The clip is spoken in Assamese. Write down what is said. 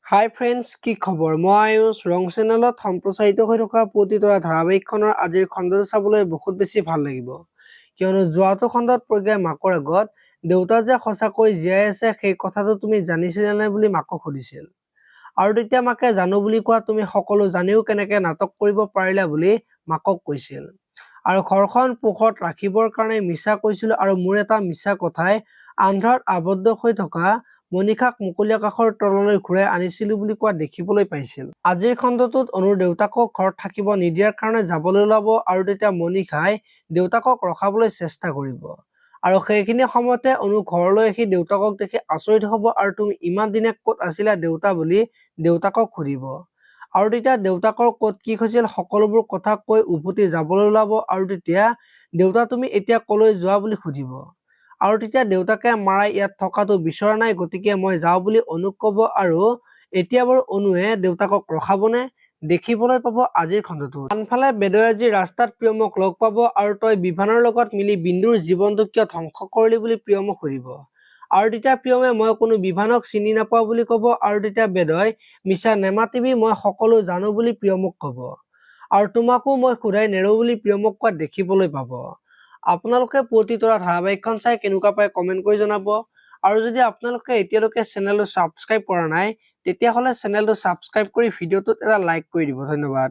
হাই ফ্ৰেণ্ডছ, কি খবৰ? মই আয়ুষ ৰং চেনেলত সম্প্ৰচাৰিত হৈ থকা প্ৰতিতৰা ধাৰাবাহিকখনৰ আজিৰ খণ্ডটো চাবলৈ বহুত বেছি ভাল লাগিব, কিয়নো যোৱাটো খণ্ডত প্ৰজ্ঞাই মাকৰ আগত দেউতা যে সঁচাকৈ জীয়াই আছে সেই কথাটো তুমি জানিছিলা নে বুলি মাকক সুধিছিল। আৰু তেতিয়া মাকে জানো বুলি কোৱা তুমি সকলো জানিও কেনেকে নাটক কৰিব পাৰিলা বুলি মাকক কৈছিল। আৰু ঘৰখন পোহৰত ৰাখিবৰ কাৰণে মিছা কৈছিলো আৰু মোৰ এটা মিছা কথাই আন্ধাৰত আবদ্ধ হৈ থকা মনিষাক মুকলি আকাশৰ তললৈ ঘূৰাই আনিছিলো বুলি কোৱা দেখিবলৈ পাইছিল। আজিৰ খণ্ডটোত অনুৰ দেউতাকক ঘৰত থাকিব নিদিয়াৰ কাৰণে যাবলৈ ওলাব আৰু তেতিয়া মনিষাই দেউতাকক ৰখাবলৈ চেষ্টা কৰিব। আৰু সেইখিনি সময়তে অনু ঘৰলৈ আহি দেউতাকক দেখি আচৰিত হ'ব আৰু তুমি ইমান দিনে ক'ত আছিলা দেউতা বুলি দেউতাকক সুধিব। আৰু তেতিয়া দেউতাকৰ ক'ত কি হৈছিল সকলোবোৰ কথা কৈ উভতি যাবলৈ ওলাব আৰু তেতিয়া দেউতা তুমি এতিয়া কলৈ যোৱা বুলি সুধিব। আৰু তেতিয়া দেউতাকে মাৰাই ইয়াত থকাটো বিচৰা নাই, গতিকে মই যাওঁ বুলি অনুক ক'ব আৰু এতিয়া বাৰু অনুৱে দেউতাকক ৰখাবনে দেখিবলৈ পাব আজিৰ খণ্ডটোত। আনফালে বেদই আজি ৰাস্তাত প্ৰিয়মক লগ পাব আৰু তই বিভানৰ লগত মিলি বিন্দুৰ জীৱনটো কিয় ধ্বংস কৰিলি বুলি প্ৰিয়মক সুধিব। আৰু তেতিয়া প্ৰিয়মে মই কোনো বিভানক চিনি নাপাওঁ বুলি ক'ব আৰু তেতিয়া বেদই মিছা নেমাতিবি মই সকলো জানো বুলি প্ৰিয়মক ক'ব। আৰু তোমাকো মই সোধাই নেৰো বুলি প্ৰিয়মক কোৱা দেখিবলৈ পাব। আপোনালোকে প্ৰতিতৰা ধাৰাবাহিকখন চাই কেনেকুৱা পায় কমেণ্ট কৰি জনাব। আৰু যদি আপোনালোকে এতিয়ালৈকে চেনেলটো ছাবস্ক্ৰাইব কৰা নাই তেতিয়াহ'লে চেনেলটো ছাবস্ক্ৰাইব কৰি ভিডিঅ'টোত এটা লাইক কৰি দিব। ধন্যবাদ।